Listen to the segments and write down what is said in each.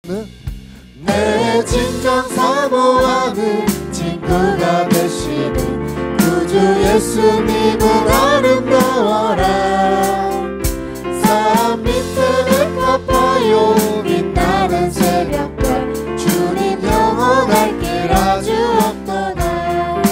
내 진정 사모하는 친구가 되시는 구주 예수님은 아름다워라. 산 밑에 백합화요 빛나는 새벽별 주님 영원할 길 아주 없도다.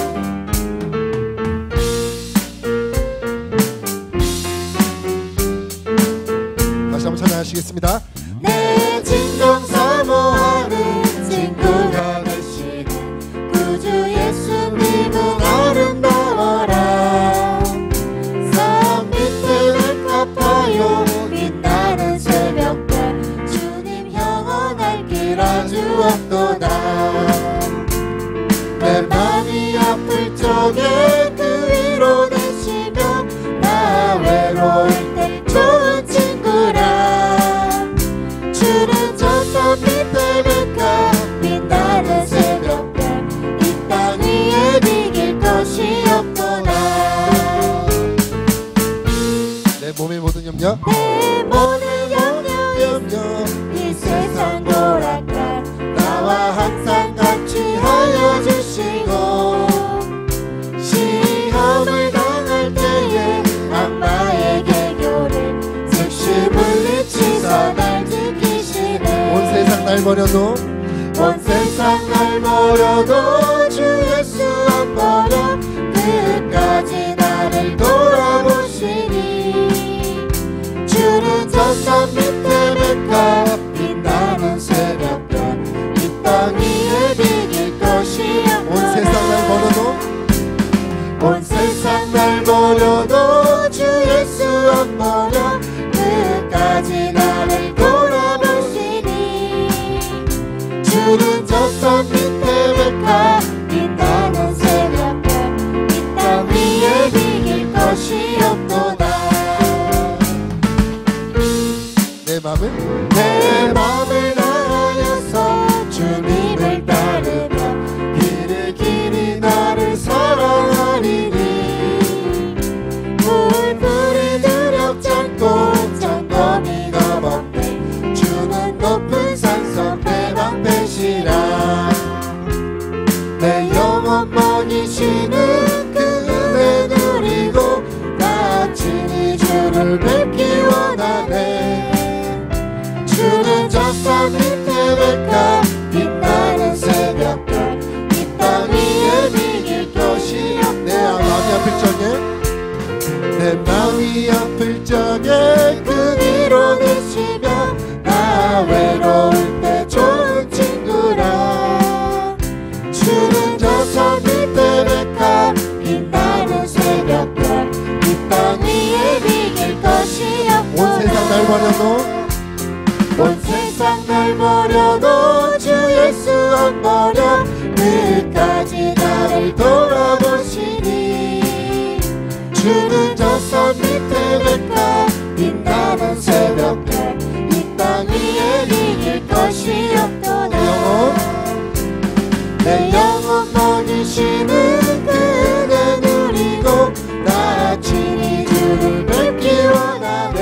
다시 한번 찬양하시겠습니다. 내 진정 사모하는 친구가 되시는 구주 예수님은 아름다워라. 산 밑에 백합화요 빛나는 새벽별 주님 영원할 길 아주 없도다. 내 맘이 아플 적에 그 위로 되시며 나 외로울 때 좋은 친구라. 주는 저 산 밑에 백합 빛나는 새벽별 이 땅 위에 비길 것이 없도다. 내 몸의 모든 염려, 내 모든 염려 이 세상 돌아가 나와 항상 같이 하여 주시고, 시험을 당할 때에 악마의 계교를 즉시 물리치사 날 지키시네. 온 세상 날 버려도 온 세상 날 버려도 주 예수 안 버려 끝까지 나를 돌아보시니. 주는 저 산 밑에 백합 빛나는 새벽별 이 땅 위에 비길 것이 없도다. 온 세상 날 버려도 온 세상 날 버려도 주 예수 안 버려 끝까지 나를 돌아보시니. 주는 저 산 밑에 백합 빛나는 새벽별 이 땅 위에 비길 것이 없도다. 내 맘은 내 맘을 다하여서 주님을 따르며 길을 길이 나를 사랑하리니. 물풀이 두렵지 않고 장검이 검었네. 주는 높은 산성 내 방패시라. 내 영혼 먹이시는 그 은혜 누리고 나 친히 주를 뵙기 원하네. 주는 저 산 밑에 백합 빛나는 새벽별 이 땅 위에 비길 것이 없네. 내 마음이 아플 적에 그 위로 되시며 나 외로울 때 좋은 친구라. 주는 저 산 밑에 백합 빛나는 새벽별 이 땅 위에 비길 것이 없도다. 온 세상 날 버려도 온 세상 날 버려도 주 예수 안 버려 끝까지 나를 돌아보시니. 주는 저 산 밑에 백합 빛나는 새벽별 이 땅 위에 비길 것이 없도다. 내 영혼 먹이시는 그 은혜 누리고 나 친히 주를 뵙기 원하네.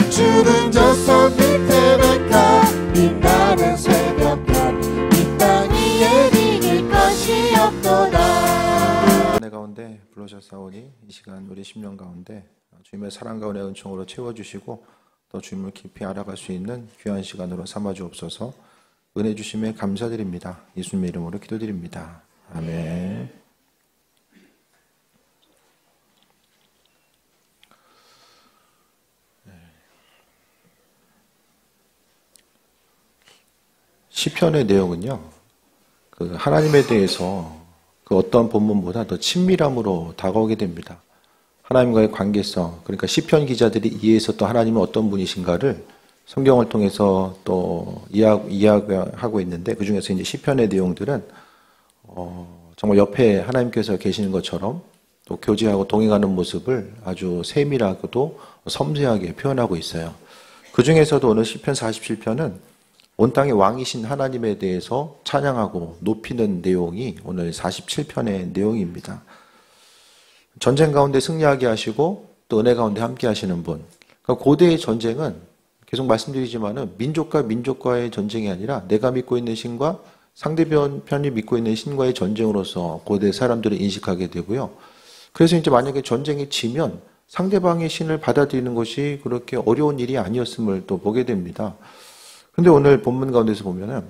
주는 저 산 밑에 백합 빛나는 새벽별 이 땅 위에 비길 것이 없도다. 은혜 가운데 불러주셨사오니 이 시간 우리 심령 가운데 주님의 사랑 가운데 은총으로 채워주시고 또 주님을 깊이 알아갈 수 있는 귀한 시간으로 삼아주옵소서. 은혜 주심에 감사드립니다. 예수님의 이름으로 기도드립니다. 아멘. 시편의 내용은요, 그 하나님에 대해서 그 어떤 본문보다 더 친밀함으로 다가오게 됩니다. 하나님과의 관계성, 그러니까 시편 기자들이 이해했었던 하나님은 어떤 분이신가를 성경을 통해서 또 이야기하고 있는데, 그 중에서 이제 시편의 내용들은 정말 옆에 하나님께서 계시는 것처럼 또 교제하고 동행하는 모습을 아주 세밀하고도 섬세하게 표현하고 있어요. 그 중에서도 오늘 시편 47편은 온 땅의 왕이신 하나님에 대해서 찬양하고 높이는 내용이 오늘 47편의 내용입니다. 전쟁 가운데 승리하게 하시고 또 은혜 가운데 함께 하시는 분. 그러니까 고대의 전쟁은 계속 말씀드리지만은 민족과 민족과의 전쟁이 아니라 내가 믿고 있는 신과 상대편이 믿고 있는 신과의 전쟁으로서 고대 사람들을 인식하게 되고요. 그래서 이제 만약에 전쟁이 지면 상대방의 신을 받아들이는 것이 그렇게 어려운 일이 아니었음을 또 보게 됩니다. 근데 오늘 본문 가운데서 보면은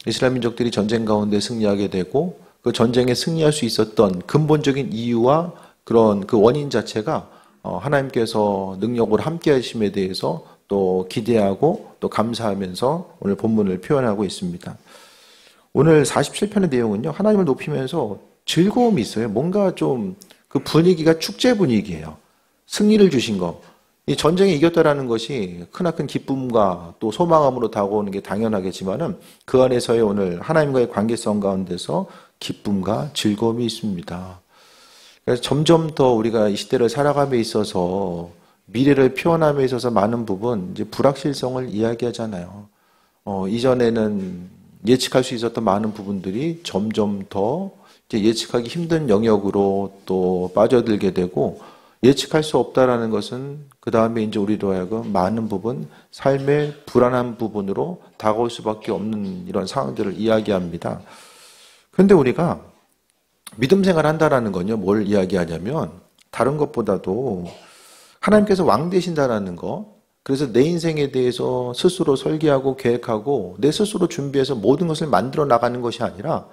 이스라엘 민족들이 전쟁 가운데 승리하게 되고 그 전쟁에 승리할 수 있었던 근본적인 이유와 그런 그 원인 자체가 하나님께서 능력으로 함께 하심에 대해서 또 기대하고 또 감사하면서 오늘 본문을 표현하고 있습니다. 오늘 47편의 내용은요, 하나님을 높이면서 즐거움이 있어요. 뭔가 좀 그 분위기가 축제 분위기예요. 승리를 주신 거. 이 전쟁에 이겼다라는 것이 크나큰 기쁨과 또 소망함으로 다가오는 게 당연하겠지만은 그 안에서의 오늘 하나님과의 관계성 가운데서 기쁨과 즐거움이 있습니다. 그래서 점점 더 우리가 이 시대를 살아감에 있어서 미래를 표현함에 있어서 많은 부분 이제 불확실성을 이야기하잖아요. 이전에는 예측할 수 있었던 많은 부분들이 점점 더 이제 예측하기 힘든 영역으로 또 빠져들게 되고 예측할 수 없다라는 것은 그 다음에 이제 우리로 하여금 많은 부분 삶의 불안한 부분으로 다가올 수밖에 없는 이런 상황들을 이야기합니다. 그런데 우리가 믿음 생활을 한다라는 건요, 뭘 이야기하냐면 다른 것보다도 하나님께서 왕 되신다라는 거, 그래서 내 인생에 대해서 스스로 설계하고 계획하고 내 스스로 준비해서 모든 것을 만들어 나가는 것이 아니라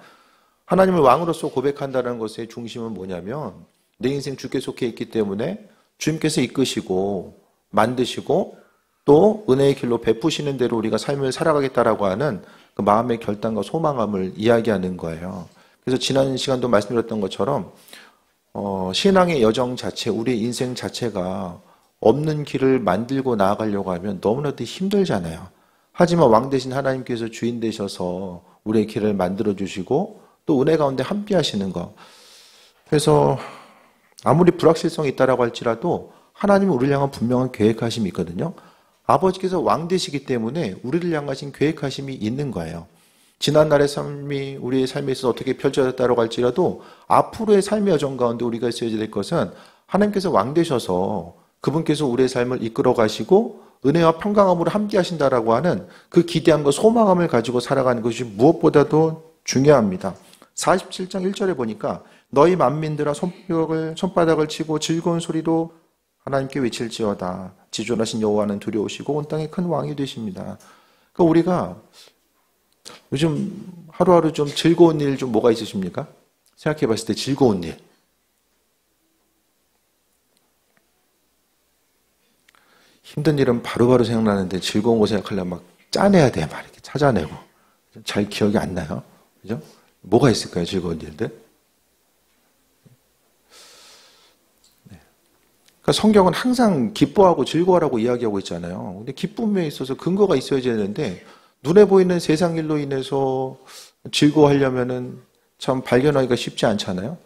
하나님을 왕으로서 고백한다는 것의 중심은 뭐냐면 내 인생 주께 속해 있기 때문에 주님께서 이끄시고 만드시고 또 은혜의 길로 베푸시는 대로 우리가 삶을 살아가겠다라고 하는 그 마음의 결단과 소망함을 이야기하는 거예요. 그래서 지난 시간도 말씀드렸던 것처럼 신앙의 여정 자체, 우리 인생 자체가 없는 길을 만들고 나아가려고 하면 너무나도 힘들잖아요. 하지만 왕 되신 하나님께서 주인 되셔서 우리의 길을 만들어 주시고 또 은혜 가운데 함께 하시는 거. 그래서 아무리 불확실성이 있다라고 할지라도 하나님은 우리를 향한 분명한 계획하심이 있거든요. 아버지께서 왕 되시기 때문에 우리를 향하신 계획하심이 있는 거예요. 지난날의 삶이 우리의 삶에 있어서 어떻게 펼쳐졌다고 할지라도 앞으로의 삶의 여정 가운데 우리가 있어야 될 것은 하나님께서 왕 되셔서 그분께서 우리의 삶을 이끌어 가시고 은혜와 평강함으로 함께 하신다라고 하는 그 기대함과 소망함을 가지고 살아가는 것이 무엇보다도 중요합니다. 47장 1절에 보니까 너희 만민들아 손바닥을 치고 즐거운 소리로 하나님께 외칠지어다. 지존하신 여호와는 두려우시고 온 땅의 큰 왕이 되십니다. 그러니까 우리가 요즘 하루하루 좀 즐거운 일 좀 뭐가 있으십니까? 생각해 봤을 때 즐거운 일. 힘든 일은 바로바로 생각나는데 즐거운 거 생각하려면 막 짜내야 돼. 막 이렇게 찾아내고. 잘 기억이 안 나요. 그죠? 뭐가 있을까요? 즐거운 일들? 네. 그러니까 성경은 항상 기뻐하고 즐거워라고 이야기하고 있잖아요. 근데 기쁨에 있어서 근거가 있어야 되는데 눈에 보이는 세상 일로 인해서 즐거워하려면은 참 발견하기가 쉽지 않잖아요.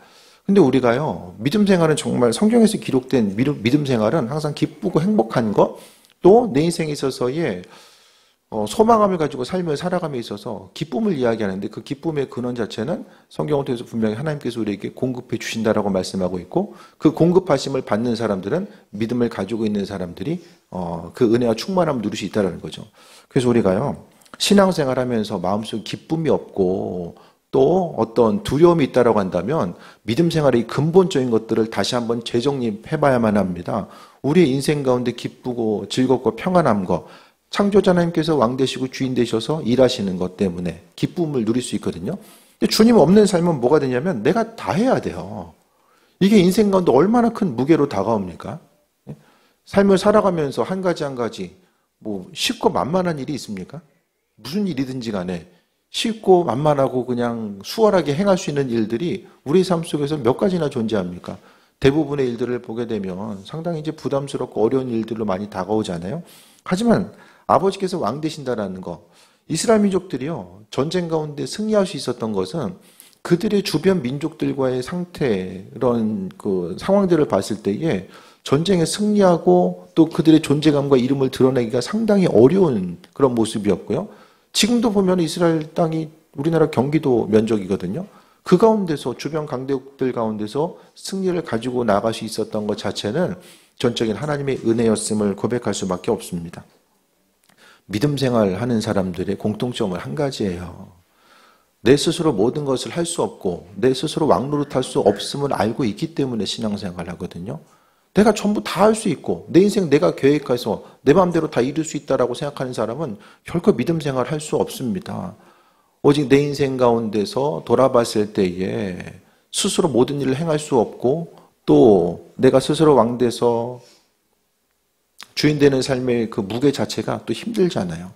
근데 우리가요, 믿음 생활은 정말 성경에서 기록된 믿음 생활은 항상 기쁘고 행복한 것, 또 내 인생에 있어서의 소망함을 가지고 삶을 살아감에 있어서 기쁨을 이야기하는데 그 기쁨의 근원 자체는 성경을 통해서 분명히 하나님께서 우리에게 공급해 주신다라고 말씀하고 있고 그 공급하심을 받는 사람들은 믿음을 가지고 있는 사람들이 그 은혜와 충만함을 누릴 수 있다는 거죠. 그래서 우리가요, 신앙생활하면서 마음속에 기쁨이 없고 또 어떤 두려움이 있다라고 한다면 믿음 생활의 근본적인 것들을 다시 한번 재정립해봐야만 합니다. 우리의 인생 가운데 기쁘고 즐겁고 평안한 것, 창조자 하나님께서 왕 되시고 주인 되셔서 일하시는 것 때문에 기쁨을 누릴 수 있거든요. 근데 주님 없는 삶은 뭐가 되냐면 내가 다 해야 돼요. 이게 인생 가운데 얼마나 큰 무게로 다가옵니까? 삶을 살아가면서 한 가지 한 가지 뭐 쉽고 만만한 일이 있습니까? 무슨 일이든지 간에 쉽고 만만하고 그냥 수월하게 행할 수 있는 일들이 우리 삶 속에서 몇 가지나 존재합니까? 대부분의 일들을 보게 되면 상당히 이제 부담스럽고 어려운 일들로 많이 다가오잖아요. 하지만 아버지께서 왕 되신다라는 거, 이스라엘 민족들이요, 전쟁 가운데 승리할 수 있었던 것은 그들의 주변 민족들과의 상태, 이런 그 상황들을 봤을 때에 전쟁에 승리하고 또 그들의 존재감과 이름을 드러내기가 상당히 어려운 그런 모습이었고요. 지금도 보면 이스라엘 땅이 우리나라 경기도 면적이거든요. 그 가운데서 주변 강대국들 가운데서 승리를 가지고 나갈 수 있었던 것 자체는 전적인 하나님의 은혜였음을 고백할 수밖에 없습니다. 믿음 생활하는 사람들의 공통점은 한 가지예요. 내 스스로 모든 것을 할 수 없고 내 스스로 왕노릇할 수 없음을 알고 있기 때문에 신앙생활을 하거든요. 내가 전부 다 할 수 있고 내 인생 내가 계획해서 내 마음대로 다 이룰 수 있다라고 생각하는 사람은 결코 믿음 생활을 할 수 없습니다. 오직 내 인생 가운데서 돌아봤을 때에 스스로 모든 일을 행할 수 없고 또 내가 스스로 왕돼서 주인 되는 삶의 그 무게 자체가 또 힘들잖아요.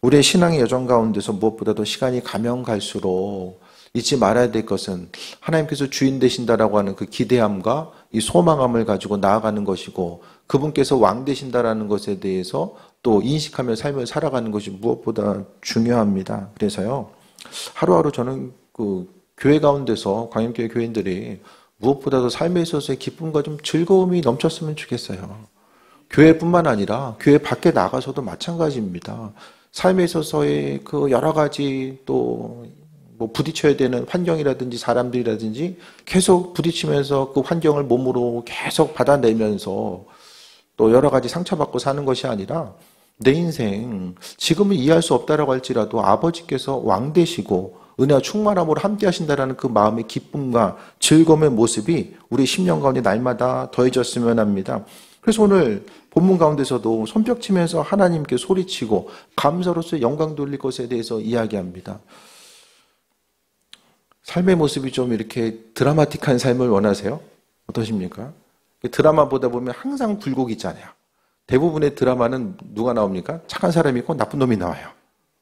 우리의 신앙의 여정 가운데서 무엇보다도 시간이 가면 갈수록 잊지 말아야 될 것은 하나님께서 주인 되신다라고 하는 그 기대함과 이 소망함을 가지고 나아가는 것이고 그분께서 왕 되신다라는 것에 대해서 또 인식하며 삶을 살아가는 것이 무엇보다 중요합니다. 그래서요, 하루하루 저는 그 교회 가운데서 광염교회 교인들이 무엇보다도 삶에 있어서의 기쁨과 좀 즐거움이 넘쳤으면 좋겠어요. 교회뿐만 아니라 교회 밖에 나가서도 마찬가지입니다. 삶에 있어서의 그 여러 가지 또 뭐 부딪혀야 되는 환경이라든지 사람들이라든지 계속 부딪히면서 그 환경을 몸으로 계속 받아내면서 또 여러 가지 상처받고 사는 것이 아니라 내 인생 지금은 이해할 수 없다라고 할지라도 아버지께서 왕 되시고 은혜와 충만함으로 함께 하신다라는 그 마음의 기쁨과 즐거움의 모습이 우리 10년 가운데 날마다 더해졌으면 합니다. 그래서 오늘 본문 가운데서도 손뼉치면서 하나님께 소리치고 감사로서 영광 돌릴 것에 대해서 이야기합니다. 삶의 모습이 좀 이렇게 드라마틱한 삶을 원하세요? 어떠십니까? 드라마 보다 보면 항상 굴곡이 있잖아요. 대부분의 드라마는 누가 나옵니까? 착한 사람이 있고 나쁜 놈이 나와요.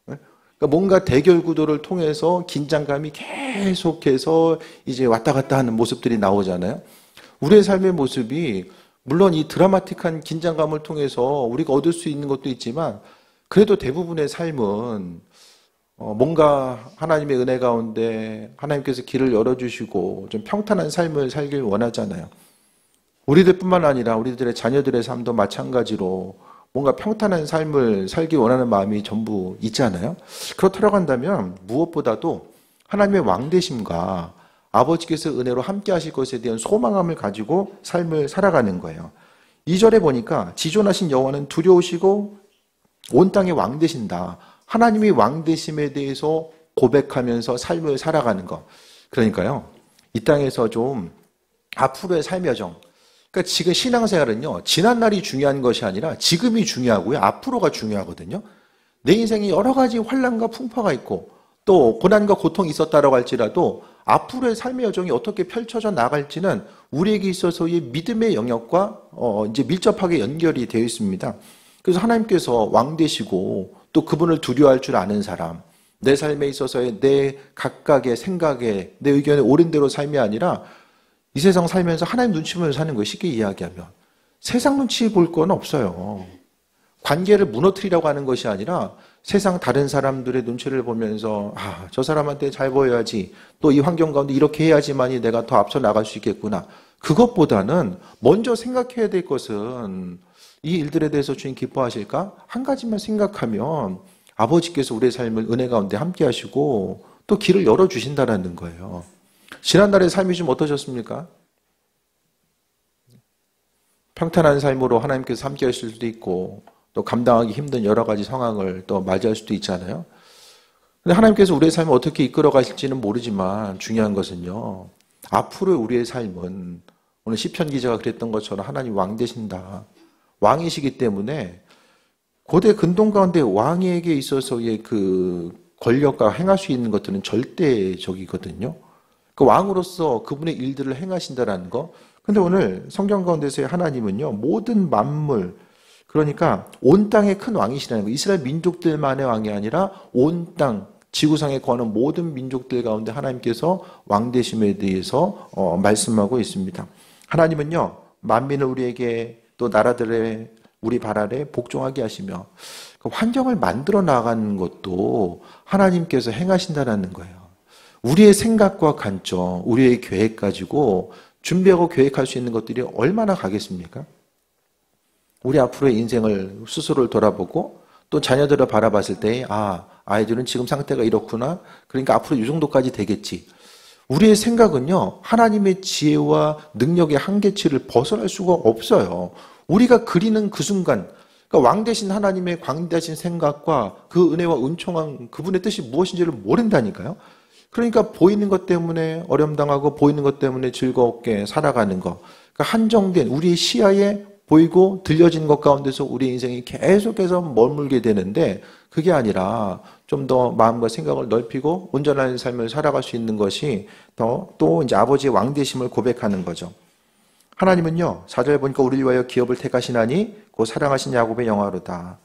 그러니까 뭔가 대결 구도를 통해서 긴장감이 계속해서 이제 왔다 갔다 하는 모습들이 나오잖아요. 우리의 삶의 모습이 물론 이 드라마틱한 긴장감을 통해서 우리가 얻을 수 있는 것도 있지만 그래도 대부분의 삶은 뭔가 하나님의 은혜 가운데 하나님께서 길을 열어주시고 좀 평탄한 삶을 살길 원하잖아요. 우리들뿐만 아니라 우리들의 자녀들의 삶도 마찬가지로 뭔가 평탄한 삶을 살기 원하는 마음이 전부 있잖아요. 그렇다고 한다면 무엇보다도 하나님의 왕되심과 아버지께서 은혜로 함께 하실 것에 대한 소망함을 가지고 삶을 살아가는 거예요. 2절에 보니까 지존하신 여호와는 두려우시고 온 땅의 왕 되신다. 하나님이 왕 되심에 대해서 고백하면서 삶을 살아가는 것. 그러니까요, 이 땅에서 좀 앞으로의 삶의 여정. 그러니까 지금 신앙생활은요, 지난날이 중요한 것이 아니라 지금이 중요하고요, 앞으로가 중요하거든요. 내 인생에 여러 가지 환난과 풍파가 있고 또 고난과 고통이 있었다라고 할지라도 앞으로의 삶의 여정이 어떻게 펼쳐져 나갈지는 우리에게 있어서의 믿음의 영역과 이제 밀접하게 연결이 되어 있습니다. 그래서 하나님께서 왕 되시고 또 그분을 두려워할 줄 아는 사람, 내 삶에 있어서의 내 각각의 생각에 내 의견에 옳은 대로 삶이 아니라 이 세상 살면서 하나님 눈치 보면서 사는 거예요. 쉽게 이야기하면 세상 눈치 볼 건 없어요. 관계를 무너뜨리려고 하는 것이 아니라 세상 다른 사람들의 눈치를 보면서 저 사람한테 잘 보여야지, 또 이 환경 가운데 이렇게 해야지만이 내가 더 앞서 나갈 수 있겠구나. 그것보다는 먼저 생각해야 될 것은 이 일들에 대해서 주님 기뻐하실까? 한 가지만 생각하면 아버지께서 우리의 삶을 은혜 가운데 함께 하시고 또 길을 열어주신다는 거예요. 지난날의 삶이 좀 어떠셨습니까? 평탄한 삶으로 하나님께서 함께 하실 수도 있고 또 감당하기 힘든 여러 가지 상황을 또 맞이할 수도 있잖아요. 근데 하나님께서 우리의 삶을 어떻게 이끌어 가실지는 모르지만 중요한 것은요, 앞으로의 우리의 삶은 오늘 시편 기자가 그랬던 것처럼 하나님 왕 되신다. 왕이시기 때문에 고대 근동 가운데 왕에게 있어서의 그 권력과 행할 수 있는 것들은 절대적이거든요. 그 왕으로서 그분의 일들을 행하신다라는 거. 근데 오늘 성경 가운데서의 하나님은요, 모든 만물, 그러니까 온 땅의 큰 왕이시라는 거. 이스라엘 민족들만의 왕이 아니라 온 땅, 지구상에 거하는 모든 민족들 가운데 하나님께서 왕 되심에 대해서 말씀하고 있습니다. 하나님은요, 만민을 우리에게 또 나라들의 우리 발 아래 복종하게 하시며 그 환경을 만들어 나가는 것도 하나님께서 행하신다는 거예요. 우리의 생각과 관점, 우리의 계획 가지고 준비하고 계획할 수 있는 것들이 얼마나 가겠습니까? 우리 앞으로의 인생을 스스로를 돌아보고 또 자녀들을 바라봤을 때 아이들은 지금 상태가 이렇구나. 그러니까 앞으로 이 정도까지 되겠지. 우리의 생각은요, 하나님의 지혜와 능력의 한계치를 벗어날 수가 없어요. 우리가 그리는 그 순간, 그러니까 왕 대신 하나님의 광대하신 생각과 그 은혜와 은총한 그분의 뜻이 무엇인지를 모른다니까요. 그러니까 보이는 것 때문에 어려움당하고 보이는 것 때문에 즐겁게 살아가는 것. 그러니까 한정된 우리의 시야에 보이고 들려진 것 가운데서 우리 인생이 계속해서 머물게 되는데 그게 아니라 좀 더 마음과 생각을 넓히고 온전한 삶을 살아갈 수 있는 것이 또 이제 아버지의 왕되심을 고백하는 거죠. 하나님은요, 4절에 보니까 우리를 위하여 기업을 택하시나니 곧 사랑하신 야곱의 영화로다.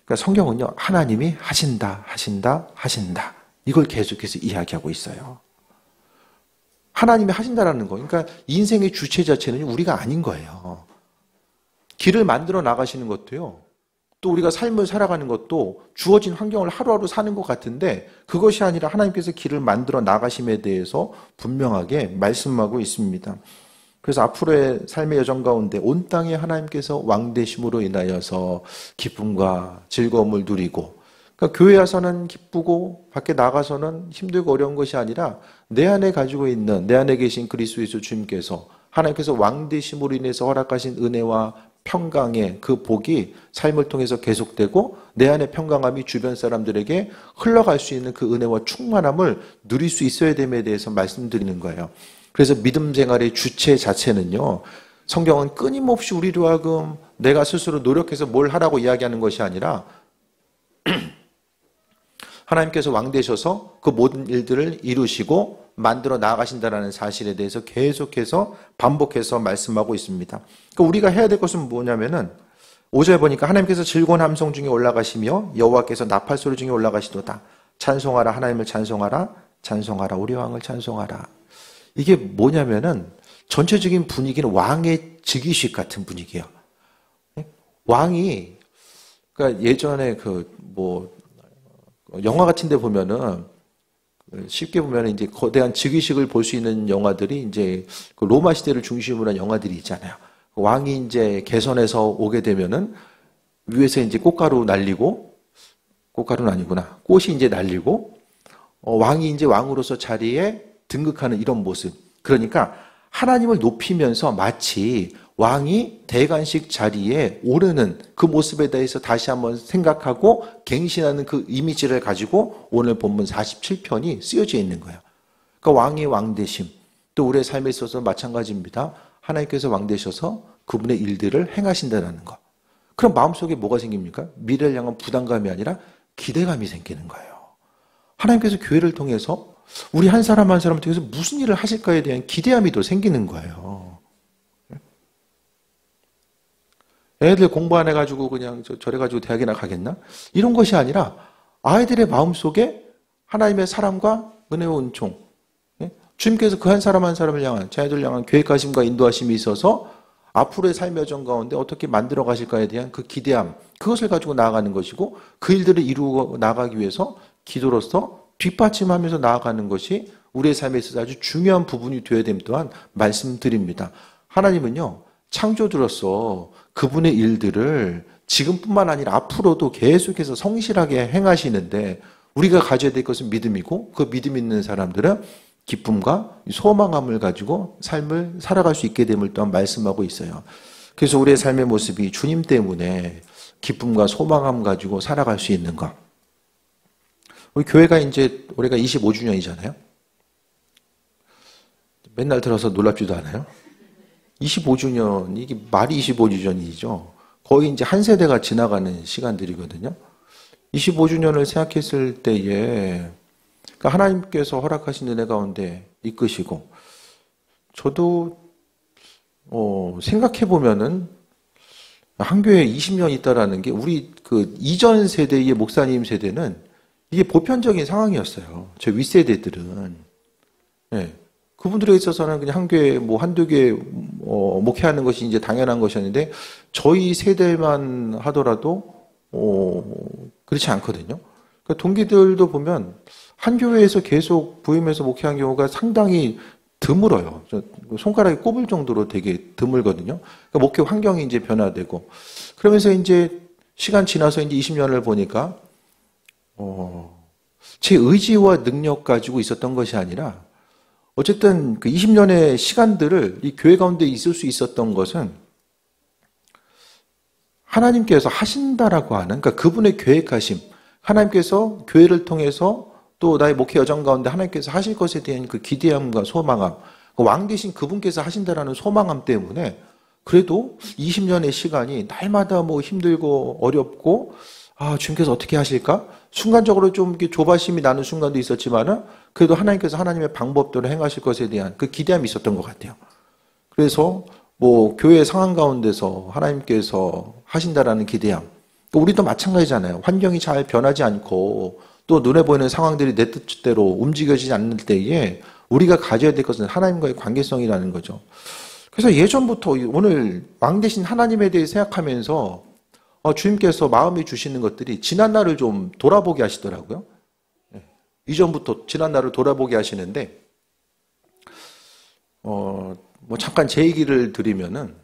그러니까 성경은요, 하나님이 하신다, 하신다, 하신다. 이걸 계속해서 이야기하고 있어요. 하나님이 하신다라는 거. 그러니까 인생의 주체 자체는 우리가 아닌 거예요. 길을 만들어 나가시는 것도요. 또 우리가 삶을 살아가는 것도 주어진 환경을 하루하루 사는 것 같은데 그것이 아니라 하나님께서 길을 만들어 나가심에 대해서 분명하게 말씀하고 있습니다. 그래서 앞으로의 삶의 여정 가운데 온 땅에 하나님께서 왕 되심으로 인하여서 기쁨과 즐거움을 누리고 그러니까 교회 와서는 기쁘고 밖에 나가서는 힘들고 어려운 것이 아니라 내 안에 가지고 있는 내 안에 계신 그리스도 예수 주님께서 하나님께서 왕 되심으로 인해서 허락하신 은혜와 평강의 그 복이 삶을 통해서 계속되고 내 안의 평강함이 주변 사람들에게 흘러갈 수 있는 그 은혜와 충만함을 누릴 수 있어야 됨에 대해서 말씀드리는 거예요. 그래서 믿음 생활의 주체 자체는요. 성경은 끊임없이 우리로 하여금 내가 스스로 노력해서 뭘 하라고 이야기하는 것이 아니라 하나님께서 왕 되셔서 그 모든 일들을 이루시고 만들어 나아가신다는 사실에 대해서 계속해서 반복해서 말씀하고 있습니다. 그러니까 우리가 해야 될 것은 뭐냐면은 5절에 보니까 하나님께서 즐거운 함성 중에 올라가시며 여호와께서 나팔 소리 중에 올라가시도다. 찬송하라 하나님을 찬송하라 찬송하라 우리 왕을 찬송하라. 이게 뭐냐면은 전체적인 분위기는 왕의 즉위식 같은 분위기예요. 왕이 그러니까 예전에 영화 같은 데 보면은 쉽게 보면 이제 거대한 즉위식을 볼 수 있는 영화들이 이제 그 로마 시대를 중심으로 한 영화들이 있잖아요. 왕이 이제 개선해서 오게 되면은 위에서 이제 꽃가루 날리고 꽃가루는 아니구나. 꽃이 이제 날리고 왕이 이제 왕으로서 자리에 등극하는 이런 모습. 그러니까 하나님을 높이면서 마치 왕이 대관식 자리에 오르는 그 모습에 대해서 다시 한번 생각하고 갱신하는 그 이미지를 가지고 오늘 본문 47편이 쓰여져 있는 거예요. 그러니까 왕의 왕되심, 또 우리의 삶에 있어서 마찬가지입니다. 하나님께서 왕되셔서 그분의 일들을 행하신다는 거. 그럼 마음속에 뭐가 생깁니까? 미래를 향한 부담감이 아니라 기대감이 생기는 거예요. 하나님께서 교회를 통해서 우리 한 사람 한 사람을 통해서 무슨 일을 하실까에 대한 기대감이 더 생기는 거예요. 애들 공부 안 해가지고 그냥 저래가지고 대학이나 가겠나? 이런 것이 아니라 아이들의 마음속에 하나님의 사랑과 은혜와 은총, 주님께서 그 한 사람 한 사람을 향한 자녀들 향한 계획하심과 인도하심이 있어서 앞으로의 삶의 여정 가운데 어떻게 만들어 가실까에 대한 그 기대함, 그것을 가지고 나아가는 것이고 그 일들을 이루어 나가기 위해서 기도로서 뒷받침하면서 나아가는 것이 우리의 삶에 있어서 아주 중요한 부분이 되어야 됨 또한 말씀드립니다. 하나님은요, 창조주로서 그분의 일들을 지금뿐만 아니라 앞으로도 계속해서 성실하게 행하시는데 우리가 가져야 될 것은 믿음이고 그 믿음 있는 사람들은 기쁨과 소망함을 가지고 삶을 살아갈 수 있게 됨을 또한 말씀하고 있어요. 그래서 우리의 삶의 모습이 주님 때문에 기쁨과 소망함 가지고 살아갈 수 있는 것. 우리 교회가 이제 올해가 25주년이잖아요. 맨날 들어서 놀랍지도 않아요? 25주년, 이게 말이 25주년이죠. 거의 이제 한 세대가 지나가는 시간들이거든요. 25주년을 생각했을 때에, 그러니까 하나님께서 허락하신 은혜 가운데 이끄시고, 저도, 생각해보면은, 한 교회에 20년 있다라는 게, 우리 그 이전 세대의 목사님 세대는 이게 보편적인 상황이었어요. 저 윗세대들은. 네. 그분들에 있어서는 그냥 한 교회, 한두 교회, 목회하는 것이 이제 당연한 것이었는데, 저희 세대만 하더라도, 그렇지 않거든요. 그러니까 동기들도 보면, 한 교회에서 계속 부임해서 목회한 경우가 상당히 드물어요. 손가락에 꼽을 정도로 되게 드물거든요. 그러니까 목회 환경이 이제 변화되고, 그러면서 이제 시간 지나서 이제 20년을 보니까, 제 의지와 능력 가지고 있었던 것이 아니라, 어쨌든 그 20년의 시간들을 이 교회 가운데 있을 수 있었던 것은 하나님께서 하신다라고 하는, 그러니까 그분의 계획하심, 하나님께서 교회를 통해서 또 나의 목회 여정 가운데 하나님께서 하실 것에 대한 그 기대함과 소망함, 왕 되신 그분께서 하신다라는 소망함 때문에 그래도 20년의 시간이 날마다 뭐 힘들고 어렵고, 주님께서 어떻게 하실까? 순간적으로 좀 이렇게 조바심이 나는 순간도 있었지만은 그래도 하나님께서 하나님의 방법대로 행하실 것에 대한 그 기대함이 있었던 것 같아요. 그래서 뭐 교회 상황 가운데서 하나님께서 하신다라는 기대함. 우리도 마찬가지잖아요. 환경이 잘 변하지 않고 또 눈에 보이는 상황들이 내 뜻대로 움직여지지 않는 때에 우리가 가져야 될 것은 하나님과의 관계성이라는 거죠. 그래서 예전부터 오늘 왕 대신 하나님에 대해 생각하면서 주님께서 마음에 주시는 것들이 지난 날을 좀 돌아보게 하시더라고요. 이전부터 지난 날을 돌아보게 하시는데, 뭐 잠깐 제 얘기를 드리면은,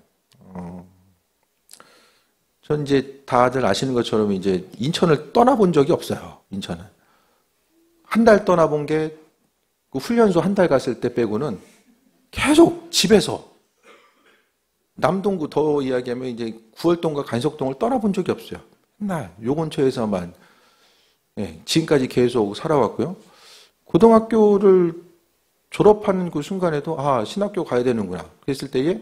전 이제 다들 아시는 것처럼 이제 인천을 떠나본 적이 없어요. 인천은. 한 달 떠나본 게 그 훈련소 한 달 갔을 때 빼고는 계속 집에서 남동구 더 이야기하면 이제 구월동과 간석동을 떠나본 적이 없어요. 맨날 요 근처에서만 지금까지 계속 살아왔고요. 고등학교를 졸업하는 그 순간에도 신학교 가야 되는구나. 그랬을 때에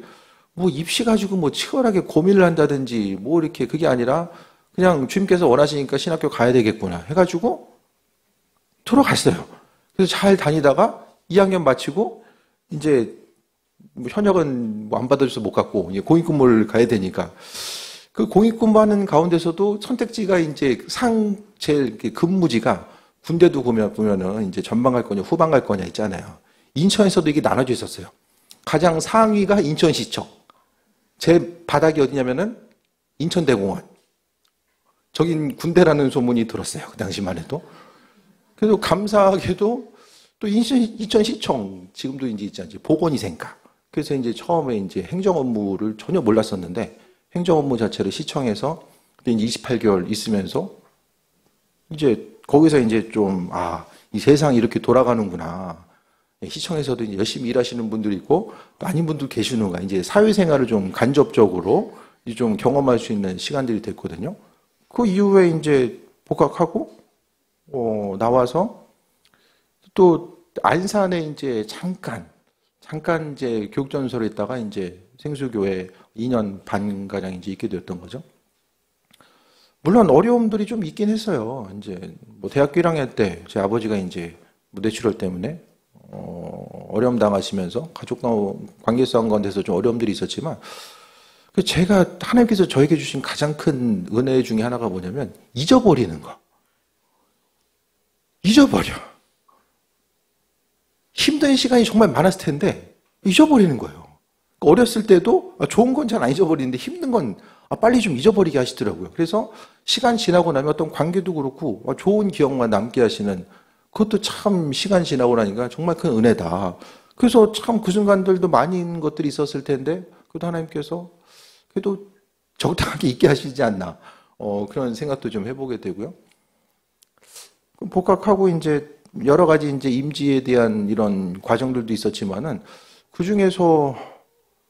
뭐 입시 가지고 뭐 치열하게 고민을 한다든지 뭐 이렇게 그게 아니라 그냥 주님께서 원하시니까 신학교 가야 되겠구나 해가지고 들어갔어요. 그래서 잘 다니다가 2학년 마치고 이제 뭐 현역은 뭐 안 받아줘서 못 갔고 이제 공익근무를 가야 되니까 그 공익근무하는 가운데서도 선택지가 이제 제일 근무지가 군대도 보면은 이제 전방 갈 거냐 후방 갈 거냐 있잖아요. 인천에서도 이게 나눠져 있었어요. 가장 상위가 인천시청. 제 바닥이 어디냐면은 인천대공원. 저긴 군대라는 소문이 들었어요. 그 당시만 해도. 그래도 감사하게도 또 인천시청, 지금도 이제 있지 않지, 보건위생과. 그래서 이제 처음에 이제 행정 업무를 전혀 몰랐었는데, 행정 업무 자체를 시청에서 이제 28개월 있으면서, 이제 거기서 이제 좀, 이 세상이 이렇게 돌아가는구나. 시청에서도 이제 열심히 일하시는 분들이 있고, 또 아닌 분도 계시는가. 이제 사회생활을 좀 간접적으로 좀 경험할 수 있는 시간들이 됐거든요. 그 이후에 이제 복학하고, 나와서 또 안산에 이제 잠깐 이제 교육전소로 있다가 이제 생수교회 2년 반가량 이제 있게 되었던 거죠. 물론 어려움들이 좀 있긴 했어요. 이제 뭐 대학교 1학년 때 제 아버지가 이제 뭐 뇌출혈 때문에 어려움 당하시면서 가족과 관계성 가운데서 좀 어려움들이 있었지만 제가 하나님께서 저에게 주신 가장 큰 은혜 중에 하나가 뭐냐면 잊어버리는 거. 잊어버려. 힘든 시간이 정말 많았을 텐데 잊어버리는 거예요. 어렸을 때도 좋은 건 잘 안 잊어버리는데 힘든 건 빨리 좀 잊어버리게 하시더라고요. 그래서 시간 지나고 나면 어떤 관계도 그렇고 좋은 기억만 남게 하시는 그것도 참 시간 지나고 나니까 정말 큰 은혜다. 그래서 참 그 순간들도 많은 것들이 있었을 텐데 그래도 하나님께서 그래도 적당하게 있게 하시지 않나 그런 생각도 좀 해보게 되고요. 복학하고 이제 여러 가지 이제 임지에 대한 이런 과정들도 있었지만은 그 중에서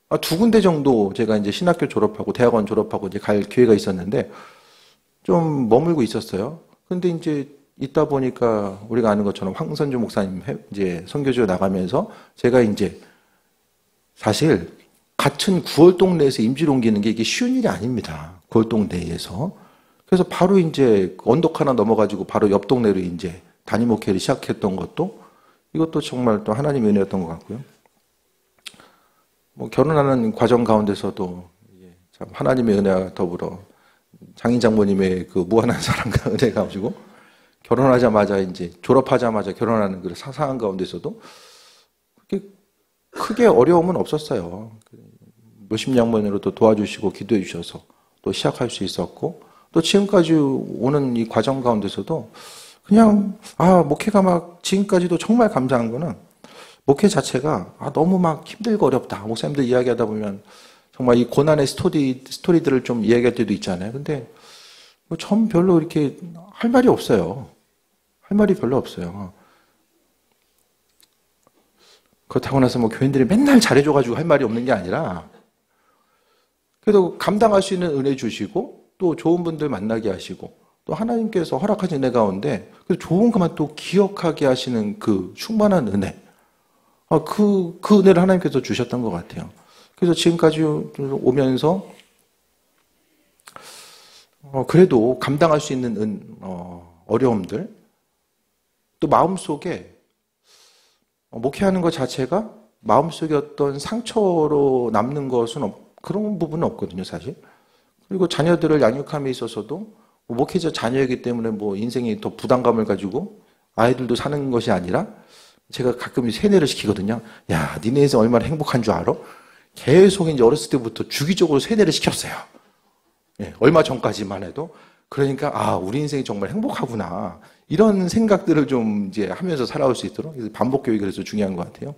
2군데 정도 제가 이제 신학교 졸업하고 대학원 졸업하고 이제 갈 기회가 있었는데 좀 머물고 있었어요. 근데 이제 있다 보니까 우리가 아는 것처럼 황선주 목사님 이제 선교지로 나가면서 제가 이제 사실 같은 구월동 내에서 임지로 옮기는 게 이게 쉬운 일이 아닙니다. 구월동 내에서. 그래서 바로 이제 언덕 하나 넘어가지고 바로 옆 동네로 이제 담임 목회를 시작했던 것도 이것도 정말 또 하나님의 은혜였던 것 같고요. 뭐 결혼하는 과정 가운데서도 참 하나님의 은혜와 더불어 장인 장모님의 그 무한한 사랑과 은혜가 가지고 결혼하자마자 이제 졸업하자마자 결혼하는 그 상황 가운데서도 그렇게 크게 어려움은 없었어요. 몇십 양면으로 또 도와주시고 기도해 주셔서 또 시작할 수 있었고 또 지금까지 오는 이 과정 가운데서도 그냥 목회가 막 지금까지도 정말 감사한 거는 목회 자체가 너무 막 힘들고 어렵다. 목사님들 이야기하다 보면 정말 이 고난의 스토리들을 좀 이야기할 때도 있잖아요. 근데 전 별로 이렇게 할 말이 없어요. 할 말이 별로 없어요. 그렇다고 나서 뭐 교인들이 맨날 잘해줘가지고 할 말이 없는 게 아니라 그래도 감당할 수 있는 은혜 주시고 또 좋은 분들 만나게 하시고 또 하나님께서 허락하신 은혜 가운데 좋은 것만 또 기억하게 하시는 그 충만한 은혜, 그 은혜를 하나님께서 주셨던 것 같아요. 그래서 지금까지 오면서 그래도 감당할 수 있는 어려움들, 또 마음속에 목회하는 것 자체가 마음속에 어떤 상처로 남는 것은 그런 부분은 없거든요, 사실. 그리고 자녀들을 양육함에 있어서도 목회자 자녀이기 때문에 뭐 인생이 더 부담감을 가지고 아이들도 사는 것이 아니라 제가 가끔 세뇌를 시키거든요. 야, 니네 인생 얼마나 행복한 줄 알아? 계속 이제 어렸을 때부터 주기적으로 세뇌를 시켰어요. 예, 얼마 전까지만 해도. 그러니까 우리 인생이 정말 행복하구나. 이런 생각들을 좀 이제 하면서 살아올 수 있도록 반복 교육이 그래서 중요한 것 같아요.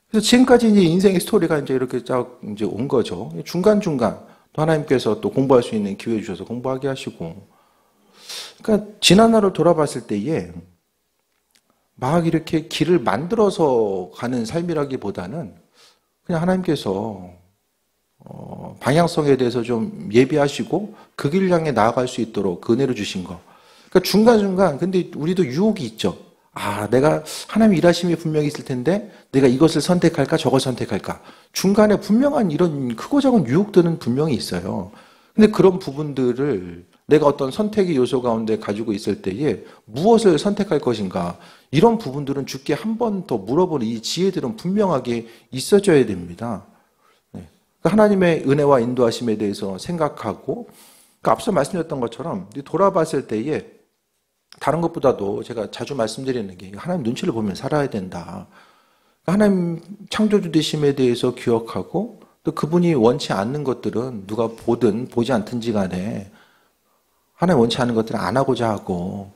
그래서 지금까지 이제 인생의 스토리가 이제 이렇게 쫙 이제 온 거죠. 중간중간 또 하나님께서 또 공부할 수 있는 기회 주셔서 공부하게 하시고. 그러니까 지난 하루를 돌아봤을 때에 막 이렇게 길을 만들어서 가는 삶이라기보다는 그냥 하나님께서 방향성에 대해서 좀 예비하시고 그 길 향해 나아갈 수 있도록 그 은혜를 주신 거. 그러니까 중간중간 근데 우리도 유혹이 있죠. 내가 하나님의 일하심이 분명히 있을 텐데 내가 이것을 선택할까 저걸 선택할까. 중간에 분명한 이런 크고 작은 유혹들은 분명히 있어요. 근데 그런 부분들을 내가 어떤 선택의 요소 가운데 가지고 있을 때에 무엇을 선택할 것인가. 이런 부분들은 주께 한 번 더 물어보는 이 지혜들은 분명하게 있어져야 됩니다. 하나님의 은혜와 인도하심에 대해서 생각하고, 앞서 말씀드렸던 것처럼 돌아봤을 때에 다른 것보다도 제가 자주 말씀드리는 게 하나님 눈치를 보면 살아야 된다. 하나님 창조주 되심에 대해서 기억하고 또 그분이 원치 않는 것들은 누가 보든 보지 않든지 간에 하나님 원치 않는 것들은 안 하고자 하고,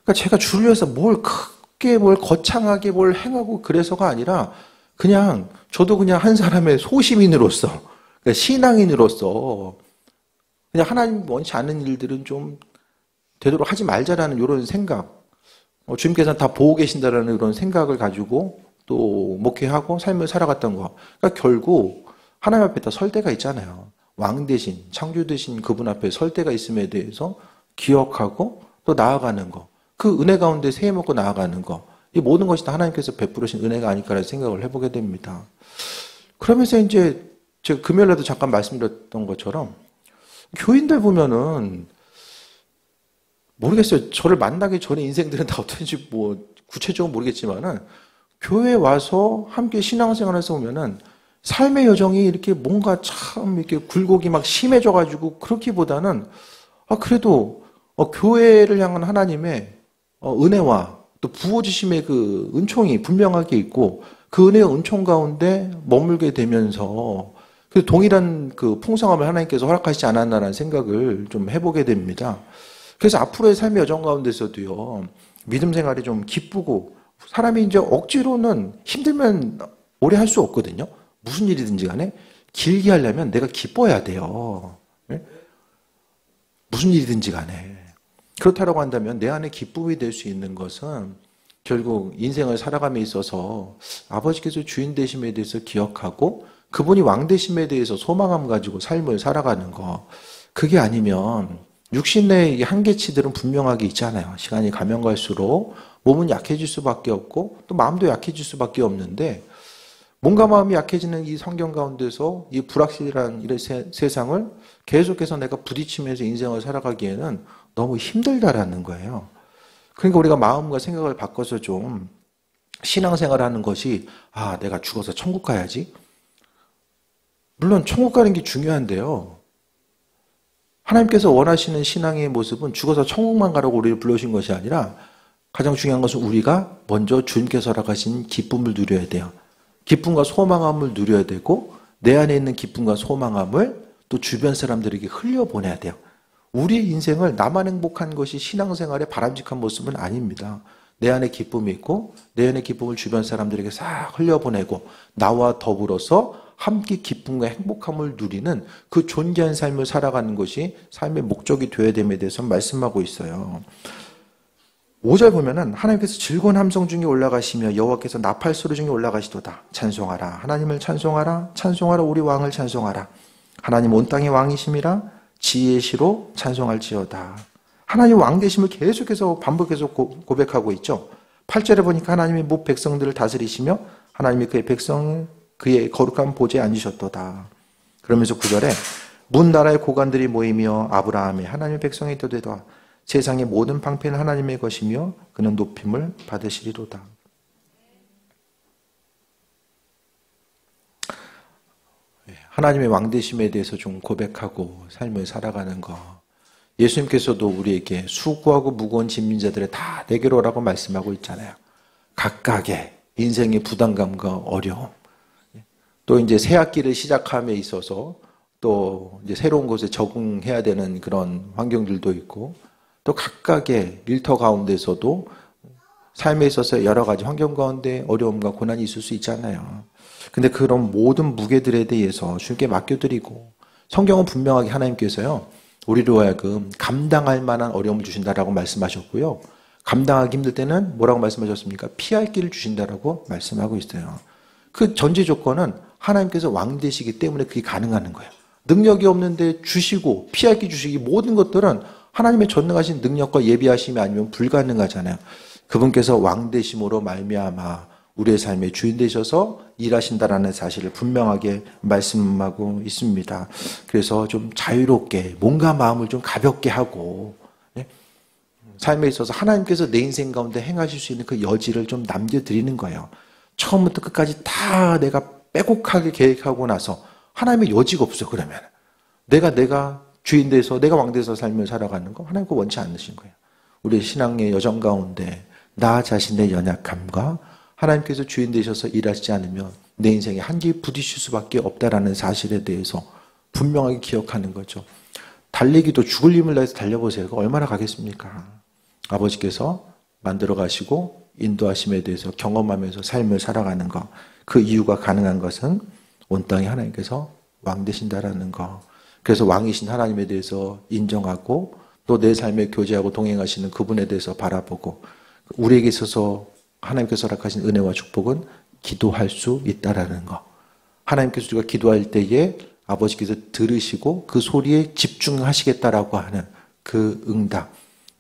그러니까 제가 주를 위해서 뭘 크게 뭘 거창하게 뭘 행하고 그래서가 아니라 그냥 저도 그냥 한 사람의 소시민으로서, 그러니까 신앙인으로서 그냥 하나님 원치 않는 일들은 좀 되도록 하지 말자라는 이런 생각, 주님께서는 다 보고 계신다라는 이런 생각을 가지고 또 목회하고 삶을 살아갔던 거. 그러니까 결국 하나님 앞에 다 설 때가 있잖아요. 왕 대신, 창조 대신 그분 앞에 설 때가 있음에 대해서 기억하고 또 나아가는 거. 그 은혜 가운데 새해 먹고 나아가는 거. 이 모든 것이 다 하나님께서 베풀으신 은혜가 아닐까라는 생각을 해보게 됩니다. 그러면서 이제 제가 금요일에도 잠깐 말씀드렸던 것처럼 교인들 보면은 모르겠어요. 저를 만나기 전에 인생들은 다 어떤지 뭐 구체적으로 모르겠지만은 교회에 와서 함께 신앙생활에서 보면은 삶의 여정이 이렇게 뭔가 참 이렇게 굴곡이 막 심해져가지고 그렇기보다는 그래도 교회를 향한 하나님의 은혜와 또 부어주심의 그 은총이 분명하게 있고 그 은혜의 은총 가운데 머물게 되면서 그 동일한 그 풍성함을 하나님께서 허락하시지 않았나라는 생각을 좀 해보게 됩니다. 그래서 앞으로의 삶의 여정 가운데서도요, 믿음 생활이 좀 기쁘고, 사람이 이제 억지로는 힘들면 오래 할 수 없거든요. 무슨 일이든지 간에 길게 하려면 내가 기뻐야 돼요. 네? 무슨 일이든지 간에. 그렇다고 한다면 내 안에 기쁨이 될 수 있는 것은 결국 인생을 살아감에 있어서 아버지께서 주인 되심에 대해서 기억하고 그분이 왕 되심에 대해서 소망함 가지고 삶을 살아가는 거. 그게 아니면 육신 내의 한계치들은 분명하게 있잖아요. 시간이 가면 갈수록 몸은 약해질 수밖에 없고 또 마음도 약해질 수밖에 없는데 몸과 마음이 약해지는 이 성경 가운데서 이 불확실한 이런 세상을 계속해서 내가 부딪히면서 인생을 살아가기에는 너무 힘들다라는 거예요. 그러니까 우리가 마음과 생각을 바꿔서 좀 신앙생활하는 것이 내가 죽어서 천국 가야지. 물론 천국 가는 게 중요한데요. 하나님께서 원하시는 신앙의 모습은 죽어서 천국만 가라고 우리를 불러주신 것이 아니라 가장 중요한 것은 우리가 먼저 주님께서 허락하신 기쁨을 누려야 돼요. 기쁨과 소망함을 누려야 되고 내 안에 있는 기쁨과 소망함을 또 주변 사람들에게 흘려보내야 돼요. 우리의 인생을 나만 행복한 것이 신앙생활의 바람직한 모습은 아닙니다. 내 안에 기쁨이 있고 내 안에 기쁨을 주변 사람들에게 싹 흘려보내고 나와 더불어서 함께 기쁨과 행복함을 누리는 그 존귀한 삶을 살아가는 것이 삶의 목적이 되어야 됨에 대해서 말씀하고 있어요. 5절 보면은 하나님께서 즐거운 함성 중에 올라가시며 여호와께서 나팔 소리 중에 올라가시도다. 찬송하라. 하나님을 찬송하라. 찬송하라. 우리 왕을 찬송하라. 하나님 온 땅의 왕이심이라. 지혜의 시로 찬송할지어다. 하나님 왕 되심을 계속해서 반복해서 고백하고 있죠. 8절에 보니까 하나님이 모 백성들을 다스리시며 하나님이 그의 백성 그의 거룩한 보좌에 앉으셨도다. 그러면서 9절에 문 나라의 고관들이 모이며 아브라함의 하나님의 백성이 되도다. 세상의 모든 방패는 하나님의 것이며 그는 높임을 받으시리로다. 하나님의 왕되심에 대해서 좀 고백하고 삶을 살아가는 거. 예수님께서도 우리에게 수고하고 무거운 짐진 자들의 다 내게로 오라고 말씀하고 있잖아요. 각각의 인생의 부담감과 어려움. 또 이제 새 학기를 시작함에 있어서 또 이제 새로운 곳에 적응해야 되는 그런 환경들도 있고 또 각각의 일터 가운데서도 삶에 있어서 여러 가지 환경 가운데 어려움과 고난이 있을 수 있잖아요. 근데 그런 모든 무게들에 대해서 주님께 맡겨드리고 성경은 분명하게 하나님께서요. 우리로 하여금 감당할 만한 어려움을 주신다라고 말씀하셨고요. 감당하기 힘들 때는 뭐라고 말씀하셨습니까? 피할 길을 주신다라고 말씀하고 있어요. 그 전제 조건은 하나님께서 왕 되시기 때문에 그게 가능한 거예요. 능력이 없는데 주시고 피할 길 주시기 모든 것들은 하나님의 전능하신 능력과 예비하심이 아니면 불가능하잖아요. 그분께서 왕 되심으로 말미암아 우리의 삶의 주인 되셔서 일하신다라는 사실을 분명하게 말씀하고 있습니다. 그래서 좀 자유롭게 뭔가 마음을 좀 가볍게 하고 삶에 있어서 하나님께서 내 인생 가운데 행하실 수 있는 그 여지를 좀 남겨드리는 거예요. 처음부터 끝까지 다 내가 빼곡하게 계획하고 나서 하나님의 여지가 없어. 그러면 내가 주인 돼서 내가 왕 돼서 삶을 살아가는 거 하나님 그거 원치 않으신 거예요. 우리 신앙의 여정 가운데 나 자신의 연약함과 하나님께서 주인 되셔서 일하시지 않으면 내 인생에 한계에 부딪힐 수밖에 없다라는 사실에 대해서 분명하게 기억하는 거죠. 달리기도 죽을 힘을 다해서 달려보세요. 얼마나 가겠습니까? 아버지께서 만들어 가시고 인도하심에 대해서 경험하면서 삶을 살아가는 것. 그 이유가 가능한 것은 온 땅에 하나님께서 왕 되신다라는 것. 그래서 왕이신 하나님에 대해서 인정하고 또 내 삶에 교제하고 동행하시는 그분에 대해서 바라보고 우리에게 있어서 하나님께서 허락하신 은혜와 축복은 기도할 수 있다라는 것. 하나님께서 우리가 기도할 때에 아버지께서 들으시고 그 소리에 집중하시겠다라고 하는 그 응답.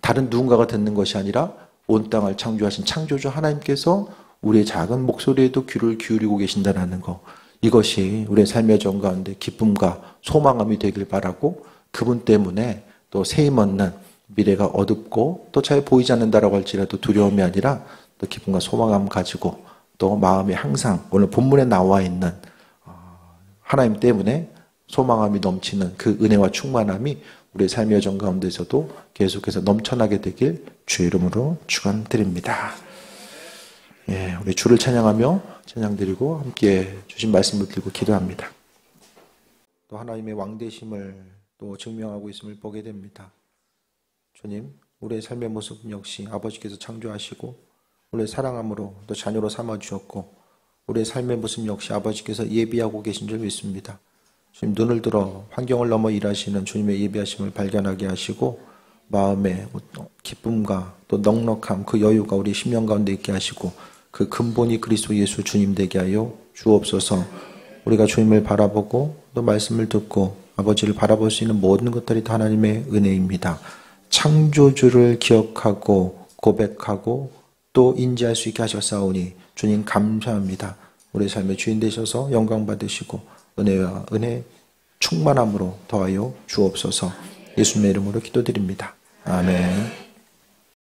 다른 누군가가 듣는 것이 아니라 온 땅을 창조하신 창조주 하나님께서 우리의 작은 목소리에도 귀를 기울이고 계신다라는 것. 이것이 우리의 삶의 정 가운데 기쁨과 소망함이 되길 바라고 그분 때문에 또 세임 얻는 미래가 어둡고 또 잘 보이지 않는다라고 할지라도 두려움이 아니라 또 기쁨과 소망감 가지고 또 마음에 항상 오늘 본문에 나와 있는 하나님 때문에 소망함이 넘치는 그 은혜와 충만함이 우리의 삶의 여정 가운데서도 계속해서 넘쳐나게 되길 주의 이름으로 축원드립니다. 예, 우리 주를 찬양하며 찬양드리고 함께 주신 말씀을 들고 기도합니다. 또 하나님의 왕되심을 또 증명하고 있음을 보게 됩니다. 주님, 우리의 삶의 모습 역시 아버지께서 창조하시고 우리의 사랑함으로 또 자녀로 삼아주셨고 우리의 삶의 모습 역시 아버지께서 예비하고 계신 줄 믿습니다. 주님 눈을 들어 환경을 넘어 일하시는 주님의 예비하심을 발견하게 하시고 마음의 기쁨과 또 넉넉함 그 여유가 우리 심령 가운데 있게 하시고 그 근본이 그리스도 예수 주님 되게 하여 주옵소서. 우리가 주님을 바라보고 또 말씀을 듣고 아버지를 바라볼 수 있는 모든 것들이 다 하나님의 은혜입니다. 창조주를 기억하고 고백하고 또 인지할 수 있게 하셨사오니 주님 감사합니다. 우리 삶의 주인 되셔서 영광 받으시고 은혜와 은혜 충만함으로 더하여 주옵소서. 예수님의 이름으로 기도드립니다. 아멘.